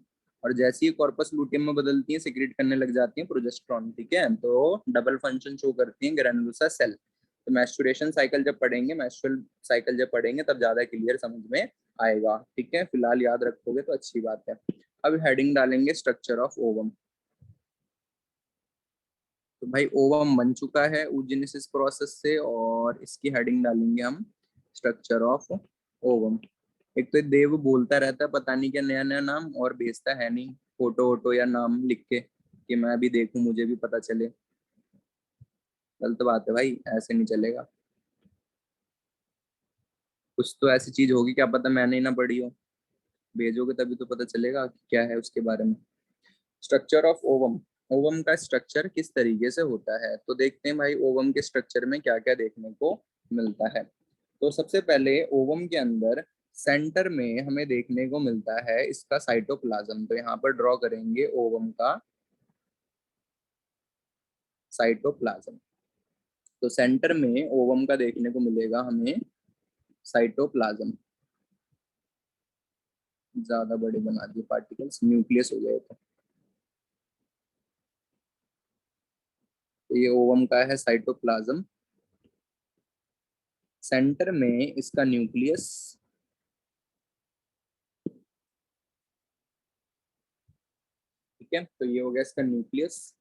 और जैसे ही कॉर्पस लूटियम में बदलती हैं सिक्रेट करने लग जाती हैं प्रोजेस्टेरॉन, ठीक है। तो डबल फंक्शन शो करती हैं ग्रैनुलोसा सेल। तो मेंस्ट्रुएशन साइकिल जब पढ़ेंगे, मेंस्ट्रुअल साइकिल जब पढ़ेंगे तब ज्यादा क्लियर समझ में आएगा, ठीक है। फिलहाल याद रखोगे तो अच्छी बात है। अब हेडिंग डालेंगे स्ट्रक्चर ऑफ ओवम। तो भाई ओवम बन चुका है oogenesis प्रोसेस से, और इसकी हेडिंग डालेंगे हम स्ट्रक्चर ऑफ ओवम। एक तो देव बोलता रहता है पता नहीं क्या नया नया नाम, और भेजता है नहीं फोटो वोटो या नाम लिख के कि मैं भी देखूं मुझे भी पता चले। गलत बात है भाई, ऐसे नहीं चलेगा। कुछ तो ऐसी चीज होगी, क्या पता मैंने ही ना पढ़ी हो। भेजोगे तभी तो पता चलेगा कि क्या है उसके बारे में। Structure of ovum. ओवम का स्ट्रक्चर किस तरीके से होता है, तो देखते हैं भाई ओवम के स्ट्रक्चर में क्या क्या देखने को मिलता है। तो सबसे पहले ओवम के अंदर सेंटर में हमें देखने को मिलता है इसका साइटोप्लाज्म। तो यहाँ पर ड्रॉ करेंगे ओवम का साइटोप्लाज्म। तो सेंटर में ओवम का देखने को मिलेगा हमें साइटोप्लाज्म। ज्यादा बड़े बना दिए पार्टिकल्स, न्यूक्लियस हो गए। तो ये ओवम का है साइटोप्लाज्म, सेंटर में इसका न्यूक्लियस, ठीक है। तो ये हो गया इसका न्यूक्लियस।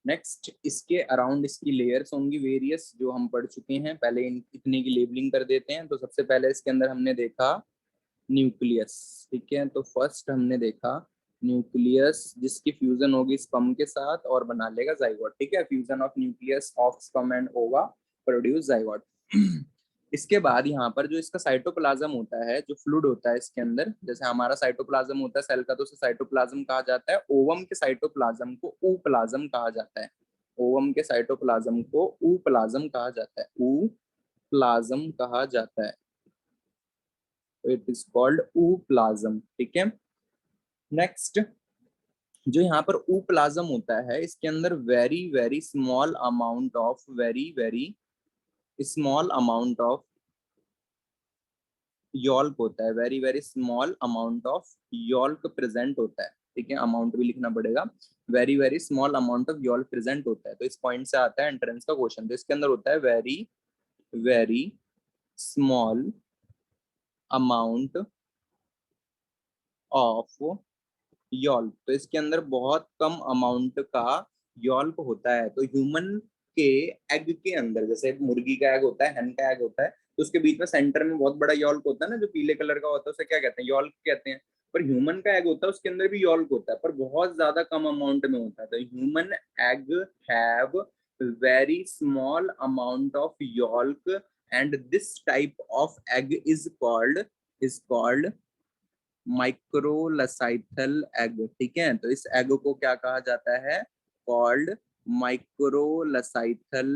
नेक्स्ट इसके अराउंड इसकी लेयर्स होंगी वेरियस, जो हम पढ़ चुके हैं पहले। इतने की लेबलिंग कर देते हैं। तो सबसे पहले इसके अंदर हमने देखा न्यूक्लियस, ठीक है। तो फर्स्ट हमने देखा न्यूक्लियस जिसकी फ्यूजन होगी स्पर्म के साथ और बना लेगा जाइगोट, ठीक है। Fusion of nucleus of sperm and ओवा प्रोड्यूस जाइगोट। इसके बाद यहाँ पर जो इसका साइटोप्लाज्म होता है, जो फ्लूइड होता है इसके अंदर, जैसे हमारा साइटोप्लाज्म होता है सेल का, तो उसे साइटोप्लाज्म कहा जाता है। ओवम के साइटोप्लाज्म को ऊप्लाज्म कहा जाता है। ओवम के साइटोप्लाज्म को ऊप्लाज्म कहा जाता है, ऊप्लाज्म कहा जाता है। इट इज कॉल्ड ऊप्लाज्म, ठीक है। नेक्स्ट जो यहाँ पर ऊप्लाज्म होता है, इसके अंदर very very small amount of small amount of yolk होता है। Very very small amount of yolk present होता है, ठीक है। अमाउंट भी लिखना पड़ेगा। Very very small amount of yolk present होता है। तो इस पॉइंट से आता है एंट्रेंस का क्वेश्चन। तो इसके अंदर होता है very very small amount of yolk. तो इसके अंदर बहुत कम अमाउंट का यॉल्क होता है। तो ह्यूमन के एग के अंदर, जैसे मुर्गी का एग होता है, हेन का एग होता है, तो उसके बीच में सेंटर में बहुत बड़ा यॉल्क होता है ना, जो पीले कलर का होता है, उसे क्या कहते हैं, यॉल्क कहते हैं। पर ह्यूमन का एग होता है उसके अंदर भी यॉल्क होता है, पर बहुत ज्यादा कम अमाउंट में होता है। तो human egg have very small amount of yolk, and this type of egg is called microlecithal egg, ठीक है। तो इस एग को क्या कहा जाता है, कॉल्ड माइक्रोलसाइथल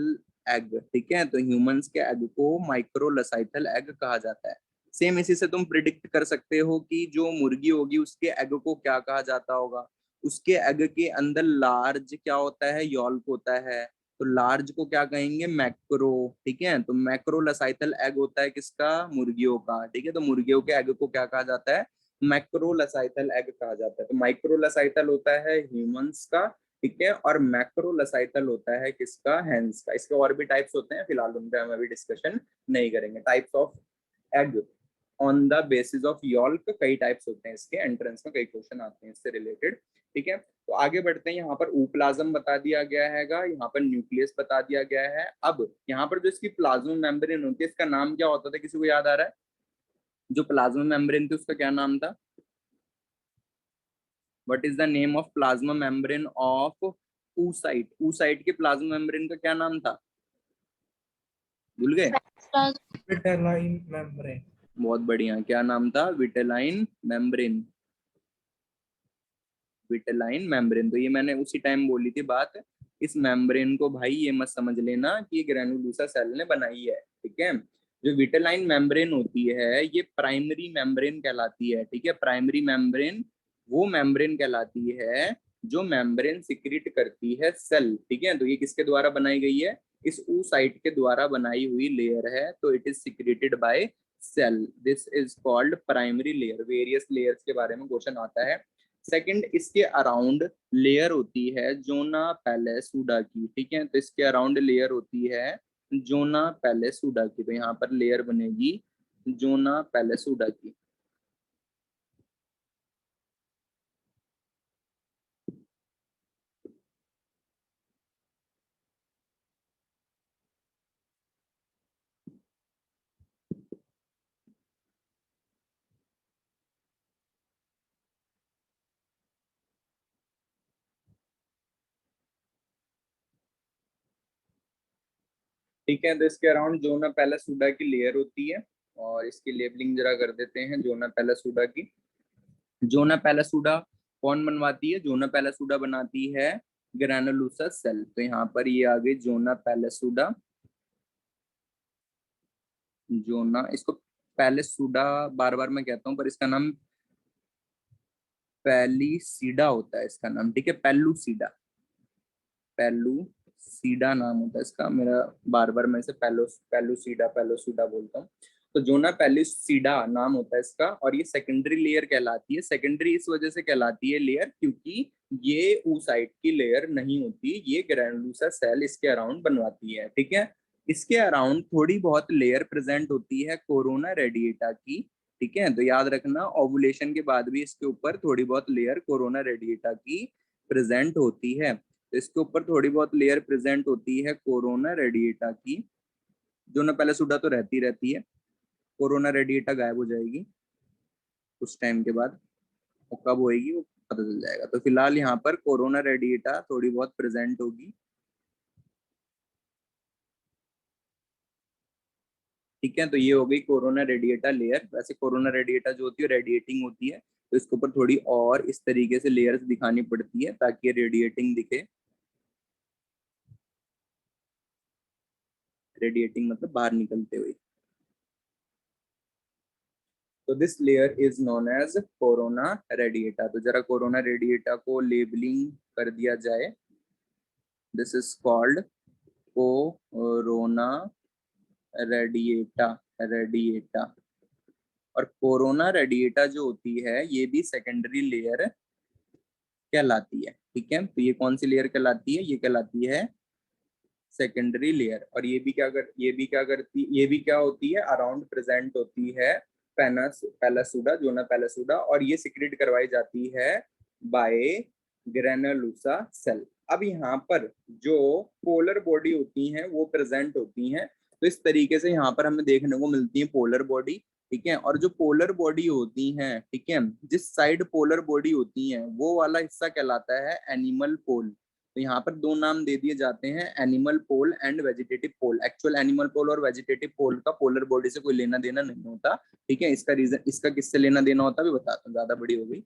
एग, ठीक है। तो ह्यूमंस के एग को माइक्रोलसाइथल एग कहा जाता है। सेम इसी से तुम प्रिडिक्ट कर सकते हो कि जो मुर्गी होगी उसके एग को क्या कहा जाता होगा। उसके एग के अंदर लार्ज क्या होता है, यॉल्क होता है। तो लार्ज को क्या कहेंगे, मैक्रो, ठीक है। तो मैक्रोलसाइथल एग होता है किसका, मुर्गियों का, ठीक है। तो मुर्गियों के एग को क्या कहा जाता है, मैक्रोलसाइथल एग कहा जाता है। तो माइक्रोलसाइथल होता है ह्यूमंस का, ठीक है, और मैक्रोलसाइथल होता है किसका, हैंस का। इसके और भी टाइप्स होते हैं, फिलहाल उन पे हम अभी डिस्कशन नहीं करेंगे। Types of egg on the basis of yolk, कई टाइप्स होते हैं इसके। एंट्रेंस में कई क्वेश्चन आते हैं इससे रिलेटेड, ठीक है। तो आगे बढ़ते हैं। यहाँ पर ऊप्लाज्म बता दिया गया हैगा, यहाँ पर न्यूक्लियस बता दिया गया है। अब यहाँ पर जो इसकी प्लाज्मा मेम्ब्रेन होती है, इसका नाम क्या होता था, किसी को याद आ रहा है। जो प्लाज्मा मेम्ब्रेन थी उसका क्या नाम था, what is the name of plasma membrane of oocyte। oocyte के प्लाज्मा मेम्ब्रेन का क्या नाम था, भूल गए। Vitelline membrane. बहुत बढ़िया, क्या नाम था, विटेलाइन मेम्ब्रेन। विटेलाइन मेम्ब्रेन, तो ये मैंने उसी टाइम बोली थी बात। इस मेम्ब्रेन को भाई ये मत समझ लेना कि ये ग्रेनुलोसा सेल ने बनाई है, ठीक है। जो विटेलाइन मेम्ब्रेन होती है ये प्राइमरी मेम्ब्रेन कहलाती है, ठीक है। प्राइमरी मेम्ब्रेन वो मेम्ब्रेन कहलाती है जो मेम्ब्रेन सिक्रीट करती है सेल, ठीक है। तो ये किसके द्वारा बनाई गई है, इस oocyte के द्वारा बनाई हुई लेयर है। तो it is secreted by cell, this is called primary layer. Various layers के बारे में क्वेश्चन आता है। सेकंड, इसके अराउंड लेयर होती है जोना पैलेसुडा की, ठीक है। तो इसके अराउंड लेयर होती है जोना पैलेसुडा की, तो यहाँ पर लेयर बनेगी जोना पैलेसुडा की। ठीक है, तो इसके अराउंड जोना पैलेसुडा की लेयर होती है, और इसकी लेबलिंग जरा कर देते हैं जोना पैलेसुडा की। जोना पैलेसुडा कौन बनवाती है? जोना पैलेसुडा बनाती है ग्रैनुलोसा सेल। तो यहाँ पर ये आ गई जोना पैलेसुडा। जोना, इसको पैलेसुडा बार बार मैं कहता हूँ, पर इसका नाम पैलीसीडा होता है इसका नाम, ठीक है। पेलुसीडा, पेलुसीडा नाम होता है इसका। मेरा बार बार मैं इसे पेलुसीडा पेलुसीडा बोलता हूँ। तो जोना पेलुसीडा नाम होता है इसका, और ये सेकेंडरी लेयर कहलाती है। सेकेंडरी इस वजह से कहलाती है लेयर क्योंकि ये oocyte की लेयर नहीं होती, ये ग्रैनुलोसा सेल इसके अराउंड बनवाती है, ठीक है। इसके अराउंड थोड़ी बहुत लेयर प्रेजेंट होती है कोरोना रेडिएटा की, ठीक है। तो याद रखना, ओवुलेशन के बाद भी इसके ऊपर थोड़ी बहुत लेयर कोरोना रेडिएटा की प्रेजेंट होती है। तो इसके ऊपर थोड़ी बहुत लेयर प्रेजेंट होती है कोरोना रेडिएटा की। जोना पैलेसुडा तो रहती है, कोरोना रेडिएटा गायब हो जाएगी कुछ टाइम के बाद, वो कब होएगी वो पता चल जाएगा। तो फिलहाल यहाँ पर कोरोना रेडिएटा थोड़ी बहुत प्रेजेंट होगी, ठीक है। तो ये हो गई कोरोना रेडिएटा लेयर। वैसे कोरोना रेडिएटा जो होती है रेडिएटिंग होती है, तो इसके ऊपर थोड़ी और इस तरीके से लेयर्स दिखानी पड़ती है ताकि ये रेडिएटिंग दिखे। रेडिएटिंग मतलब बाहर निकलते हुए। तो this layer is known as corona radiata. तो जरा कोरोना रेडिएटा को लेबलिंग कर दिया जाए। This is called corona radiata, radiata. और कोरोना रेडिएटा जो होती है ये भी सेकेंडरी लेयर कहलाती है, ठीक है। तो ये कौन सी लेयर कहलाती है? ये कहलाती है सेकेंडरी लेयर। और ये भी क्या होती है? अराउंड प्रेजेंट होती है पैलेसुडा, जोना पैलेसुडा, और ये सिक्रेट करवाई जाती है बाय ग्रैनुलोसा सेल। अब यहाँ पर जो पोलर बॉडी होती हैं वो प्रेजेंट होती हैं। तो इस तरीके से यहाँ पर हमें देखने को मिलती है पोलर बॉडी, ठीक है। और जो पोलर बॉडी होती हैं, ठीक है, जिस साइड पोलर बॉडी होती है वो वाला हिस्सा कहलाता है एनिमल पोल। तो यहाँ पर दो नाम दे दिए जाते हैं, animal pole and vegetative pole. Actual animal pole और वेजिटेटिव पोल का पोलर बॉडी से कोई लेना देना नहीं होता, ठीक है। इसका रीजन, इसका किससे लेना देना होता है भी बताता हूँ, ज्यादा बड़ी हो गई।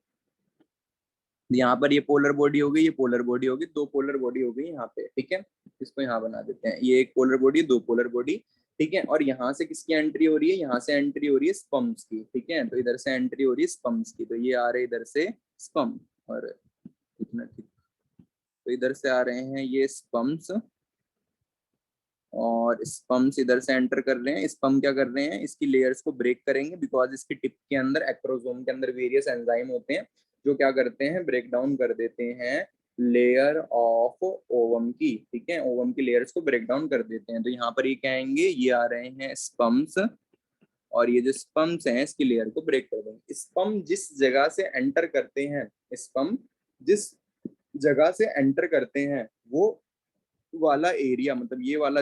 यहाँ पर ये पोलर बॉडी हो गई, ये पोलर बॉडी होगी, दो पोलर बॉडी हो गई यहाँ पे, ठीक है। इसको यहाँ बना देते हैं, ये एक पोलर बॉडी, दो पोलर बॉडी, ठीक है। और यहाँ से किसकी एंट्री हो रही है? यहाँ से एंट्री हो रही है स्पम्स की, ठीक है। तो इधर से एंट्री हो रही है स्पम्स की, तो ये आ रहे इधर से स्पम, और इतना, ठीक। तो इधर से आ रहे हैं ये स्पम्स, और स्पम्स इधर से एंटर कर रहे हैं। स्पम क्या कर रहे हैं? इसकी लेयर्स को ब्रेक करेंगे, बिकॉज इसकी टिप के अंदर, एक्रोसोम के अंदर वेरियस एंजाइम होते हैं जो क्या करते हैं? ब्रेक डाउन कर देते हैं लेयर ऑफ ओवम की, ठीक है। ओवम की लेयर्स को ब्रेक डाउन कर देते हैं। तो यहाँ पर ये क्या आएंगे? ये आ रहे हैं स्पम्स, और ये जो स्पम्स हैं इसकी लेयर को ब्रेक कर देंगे। स्पम जिस जगह से एंटर करते हैं, स्पम जिस जगह से एंटर करते हैं वो वाला एरिया, मतलब ये वाला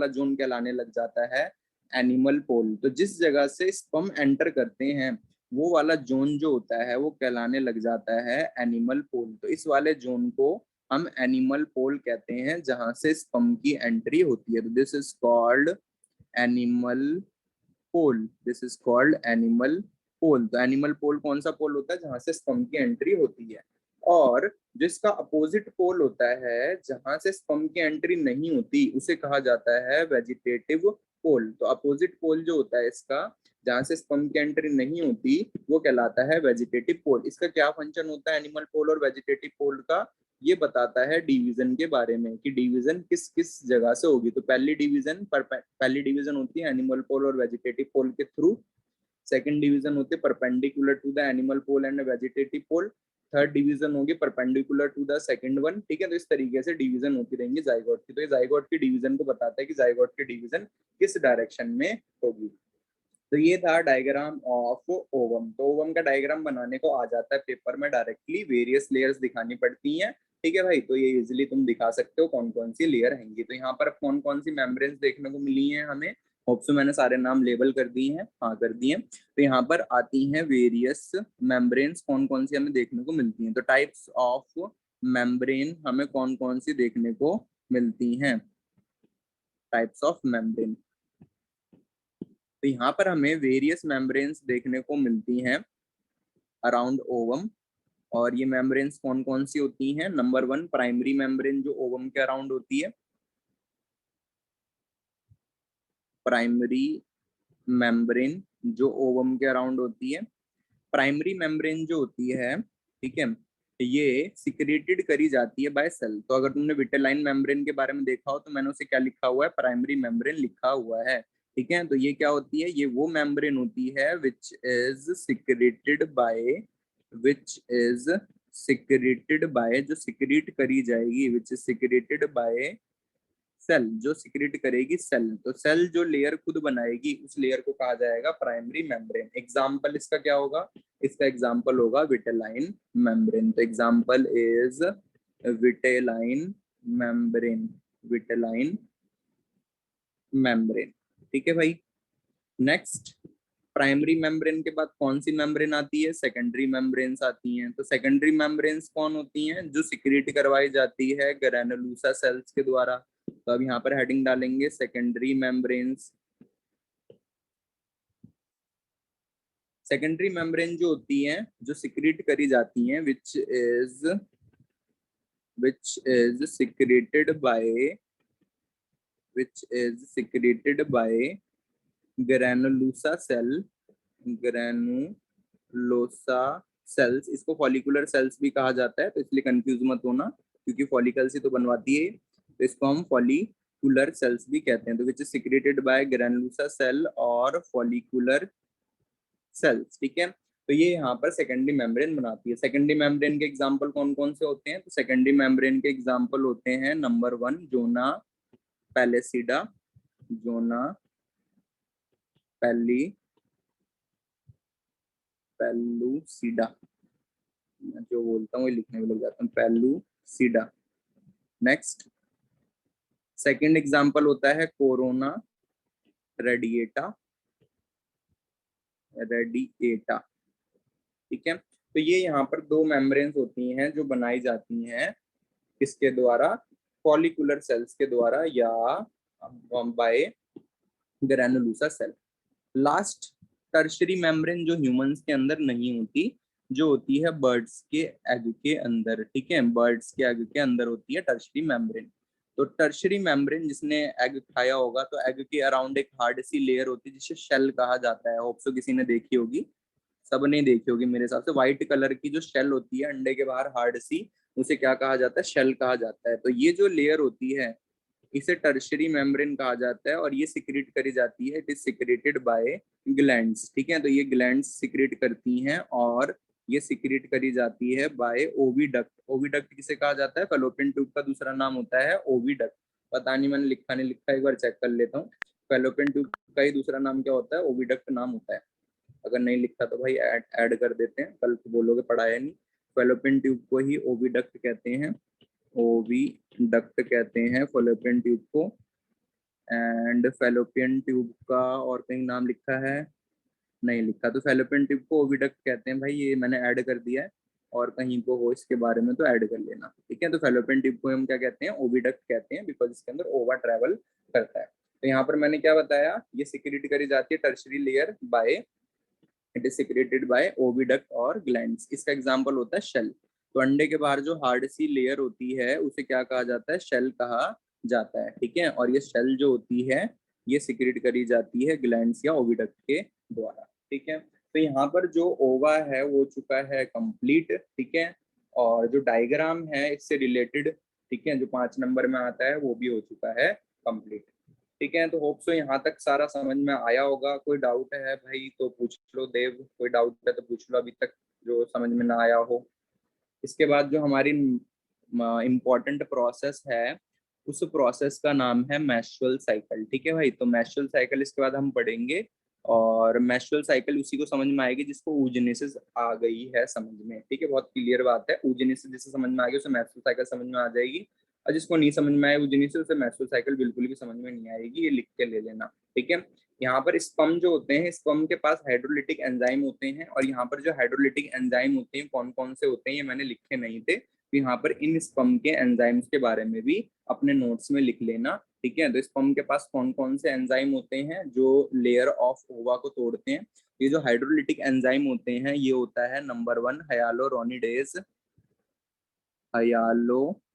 जोन कहलाने लग जाता है एनिमल पोल। तो जिस जगह से स्पर्म एंटर करते हैं वो वाला जोन जो होता है वो कहलाने लग जाता है एनिमल पोल। तो इस वाले जोन को हम एनिमल पोल कहते हैं जहां से स्पर्म की एंट्री होती है। तो this is called animal pole, this is called animal pole. तो एनिमल पोल कौन सा पोल होता है? जहां से स्पर्म की एंट्री होती है। और जिसका अपोजिट पोल होता है, जहां से स्पर्म की एंट्री नहीं होती, उसे कहा जाता है वेजिटेटिव पोल। तो अपोजिट पोल जो होता है इसका, जहां से स्पर्म की एंट्री नहीं होती, वो कहलाता है वेजिटेटिव पोल। इसका क्या फंक्शन होता है एनिमल पोल और वेजिटेटिव पोल का? ये बताता है डिवीजन के बारे में कि डिवीजन किस किस जगह से होगी। तो पहली डिवीजन होती है एनिमल पोल और वेजिटेटिव पोल के थ्रू। सेकंड डिवीजन होती है perpendicular to the animal pole and vegetative pole. Third division होगी perpendicular to the second one. ठीक है, तो इस तरीके से डिवीजन होती रहेंगी जाइगोट की। तो ये जाइगोट की डिवीजन को बताता है कि जाइगोट की डिवीजन किस डायरेक्शन में होगी। तो ये था डायग्राम ऑफ ओवम। तो ओवम का डायग्राम बनाने को आ जाता है पेपर में डायरेक्टली, वेरियस लेयर्स दिखानी पड़ती हैं। ठीक है भाई, तो ये इजिली तुम दिखा सकते हो कौन कौन सी लेयर हैंगी। तो यहाँ पर कौन कौन सी मेम्ब्रेन्स देखने को मिली हैं हमें, होप्स मैंने सारे नाम लेबल कर दिए हैं, हाँ कर दिए। तो यहाँ पर आती हैं वेरियस मेम्ब्रेन्स, कौन कौन सी हमें देखने को मिलती हैं। तो टाइप्स ऑफ मेम्ब्रेन हमें कौन कौन सी देखने को मिलती हैं, टाइप्स ऑफ मेम्ब्रेन। तो यहाँ पर हमें वेरियस मेम्ब्रेन्स देखने को मिलती हैं अराउंड ओवम। और ये मेम्ब्रेन्स कौन कौन सी होती हैं। नंबर 1 प्राइमरी मेम्ब्रेन जो ओवम के अराउंड होती है, प्राइमरी मेम्ब्रेन जो ओवम के अराउंड होती है। प्राइमरी मेम्ब्रेन जो होती है, ठीक है, ये सिक्रेटेड करी जाती है बाय सेल। तो अगर तुमने विटेलाइन मेम्ब्रेन के बारे में देखा हो तो मैंने उसे क्या लिखा हुआ है, प्राइमरी मेम्ब्रेन लिखा हुआ है। ठीक है, तो ये क्या होती है, ये वो मेम्ब्रेन होती है विच इज सिक्रेटेड बाय जो सिक्रेट करी जाएगी, which is secreted by cell, जो सिक्रेट करेगी सेल। तो सेल जो लेयर खुद बनाएगी उस लेयर को कहा जाएगा प्राइमरी मेम्ब्रेन। एग्जाम्पल इसका क्या होगा, इसका एग्जाम्पल होगा विटेलाइन मेम्ब्रेन। तो example is vitelline membrane, vitelline membrane. ठीक है भाई। नेक्स्ट, प्राइमरी मेम्ब्रेन के बाद कौन सी मेम्ब्रेन आती है, सेकेंडरी मेम्ब्रेन्स आती हैं। तो सेकेंडरी मेम्ब्रेन्स कौन होती हैं, जो सिक्रेट करवाई जाती है ग्रैनुलोसा सेल्स के द्वारा। तो अब यहाँ पर हेडिंग डालेंगे सेकेंडरी मेम्ब्रेन्स। सेकेंडरी मेम्ब्रेन जो होती हैं, जो सिक्रेट करी जाती हैं, विच is secreted by granulosa cells. इसको फॉलिकुलर सेल्स भी कहा जाता है, तो इसलिए कंफ्यूज मत होना, क्योंकि फॉलिकल्स ही तो बनवाती है। तो इसको हम फॉलिकुलर सेल्स भी कहते हैं। तो which is secreted by granulosa cell और फॉलिकुलर सेल्स। ठीक है, तो ये यहाँ पर सेकेंडरी मेम्ब्रेन बनाती है। सेकेंडरी मेम्ब्रेन के एग्जाम्पल कौन कौन से होते हैं। तो सेकेंडरी मेम्ब्रेन के एग्जाम्पल होते हैं नंबर 1 जोना पैलेसिडा, जोना पेलुसिडा, जो बोलता हूँ लिखने में लग जाता हूँ, पेलुसिडा। नेक्स्ट, सेकंड एग्जांपल होता है कोरोना रेडिएटा, ठीक है। तो ये यहाँ पर दो मेम्ब्रेन्स होती हैं जो बनाई जाती हैं किसके द्वारा, फॉलिकुलर सेल्स के द्वारा या by granulosa cell. Last, tertiary membrane जो ह्यूमंस के अंदर नहीं होती, जो होती है बर्ड्स के एग के अंदर। ठीक है, बर्ड्स के एग के अंदर होती है टर्शरी मेम्ब्रेन। तो टर्शरी मेम्ब्रेन, जिसने एग खाया होगा तो एग के अराउंड एक हार्ड सी लेयर होती है जिसे शेल कहा जाता है। होप सो किसी ने देखी होगी, सब ने देखी होगी मेरे हिसाब से। व्हाइट कलर की जो शेल होती है अंडे के बाहर हार्ड सी, उसे क्या कहा जाता है, शेल कहा जाता है। तो ये जो लेयर होती है इसे टर्शरी मेम्ब्रेन कहा जाता है और ये सिक्रेट करी जाती है, it is secreted bye glands. ठीक है, तो ये ग्लैंड्स सिक्रेट करती हैं और ये सिक्रेट करी जाती है बाय ओविडक्ट। ओविडक्ट किसे कहा जाता है, फैलोपियन ट्यूब का दूसरा नाम होता है ओविडक्ट। पता नहीं मैंने लिखा नहीं लिखा, एक बार चेक कर लेता हूँ। फैलोपियन ट्यूब का ही दूसरा नाम क्या होता है, ओविडक्ट नाम होता है। अगर नहीं लिखा तो भाई ऐड कर देते हैं, कल तो बोलोगे पढ़ाया नहीं। फैलोपियन ट्यूब को ही ओविडक्ट कहते हैं, ओविडक्ट कहते हैं फैलोपियन ट्यूब को। एंड फैलोपियन ट्यूब का और कहीं नाम लिखा है, नहीं लिखा। तो फैलोपियन ट्यूब को ओविडक्ट कहते हैं भाई, ये मैंने ऐड कर दिया है। और कहीं को हो इसके बारे में तो ऐड कर लेना। ठीक है, तो फैलोपियन ट्यूब को हम क्या कहते हैं, ओविडक्ट कहते हैं, बिकॉज इसके अंदर ओवा ट्रेवल करता है। तो यहाँ पर मैंने क्या बताया, ये सिक्रेट करी जाती है tertiary layer by, it is secreted bye oviduct और ग्लैंड्स। इसका एग्जांपल होता है शेल। तो अंडे के बाहर जो हार्ड सी लेयर होती है उसे क्या कहा जाता है, शेल कहा जाता है। ठीक है, और ये शेल जो होती है ये सिक्रेट करी जाती है ग्लैंड्स या ओविडक्ट के द्वारा। ठीक है, तो यहाँ पर जो ओवा है वो चुका है कंप्लीट। ठीक है, और जो डायग्राम है इससे रिलेटेड, ठीक है, जो 5 नंबर में आता है वो भी हो चुका है कंप्लीट। ठीक है, तो होप सो यहाँ तक सारा समझ में आया होगा। कोई डाउट है भाई तो पूछ लो। देव, कोई डाउट है तो पूछ लो अभी तक जो समझ में ना आया हो। इसके बाद जो हमारी इम्पोर्टेंट प्रोसेस है, उस प्रोसेस का नाम है मेंस्ट्रुअल साइकिल। ठीक है भाई, तो मेंस्ट्रुअल साइकिल इसके बाद हम पढ़ेंगे, और मेंस्ट्रुअल साइकिल उसी को समझ में आएगी जिसको oogenesis आ गई है समझ में। ठीक है, बहुत क्लियर बात है। oogenesis जिसे समझ में आ गई उसे मेंस्ट्रुअल साइकिल समझ में आ जाएगी, और जिसको नहीं समझ में आए oogenesis उसे मेंस्ट्रुअल साइकिल बिल्कुल भी समझ में नहीं आएगी। ये लिख के ले लेना। ठीक है, यहाँ पर स्पर्म जो होते हैं, स्पर्म के पास हाइड्रोलिटिक एंजाइम होते हैं, और यहाँ पर जो हाइड्रोलिटिक एंजाइम होते हैं कौन कौन से होते हैं ये मैंने लिखे नहीं थे, तो यहाँ पर इन स्पर्म के एंजाइम्स के बारे में भी अपने नोट्स में लिख लेना। ठीक है, तो स्पर्म के पास कौन कौन से एंजाइम होते हैं जो लेयर ऑफ ओवा को तोड़ते हैं। ये जो हाइड्रोलिटिक एंजाइम होते हैं ये होता है नंबर 1 हाइयालुरोनिडेज, हाइयालुरोनिडेज।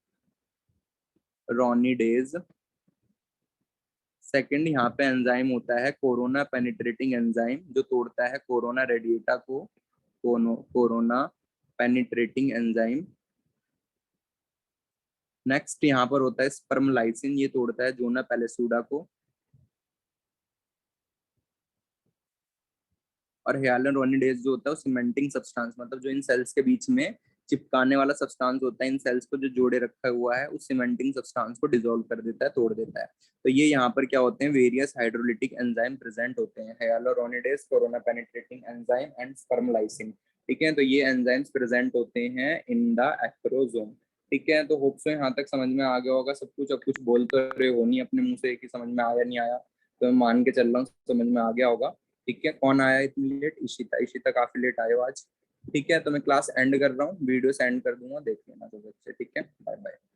सेकंड यहाँ पे एंजाइम होता है कोरोना पेनिट्रेटिंग एंजाइम, जो तोड़ता है कोरोना रेडिएटा को, कोरोना पेनिट्रेटिंग एंजाइम। नेक्स्ट यहाँ पर होता है स्पर्म लाइसिन, ये तोड़ता है जोना पैलेसुडा को। और हियालुरोनिडेज जो होता है वो सीमेंटिंग सब्सटेंस, मतलब जो इन सेल्स के बीच में चिपकाने वाला सब्सटेंस होता है, इन सेल्स को जो जोड़े रखा हुआ है, उस सीमेंटिंग सब्सटेंस को डिसॉल्व कर देता है, तोड़ देता है। तो ये यहाँ पर क्या होते हैं, वेरियस हाइड्रोलिटिक एंजाइम प्रेजेंट होते हैं, hyaluronidase, corona penetrating enzyme and sperm lysin. ठीक है, तो ये एंजाइम्स प्रेजेंट होते हैं इन द एक्रोसोम। ठीक है, तो होप सो यहाँ तक समझ में आ गया होगा सब कुछ। अब कुछ बोल तो रहे हो नहीं अपने मुंह से कि समझ में आया नहीं आया, तो मैं मान के चल रहा हूँ समझ में आ गया होगा। ठीक है, कौन आया इतनी लेट? इशिता। इशिता काफी लेट आए हो आज। ठीक है, तो मैं क्लास एंड कर रहा हूँ, वीडियो सेंड कर दूंगा, देख लेना सब बच्चे। ठीक है, बाय बाय।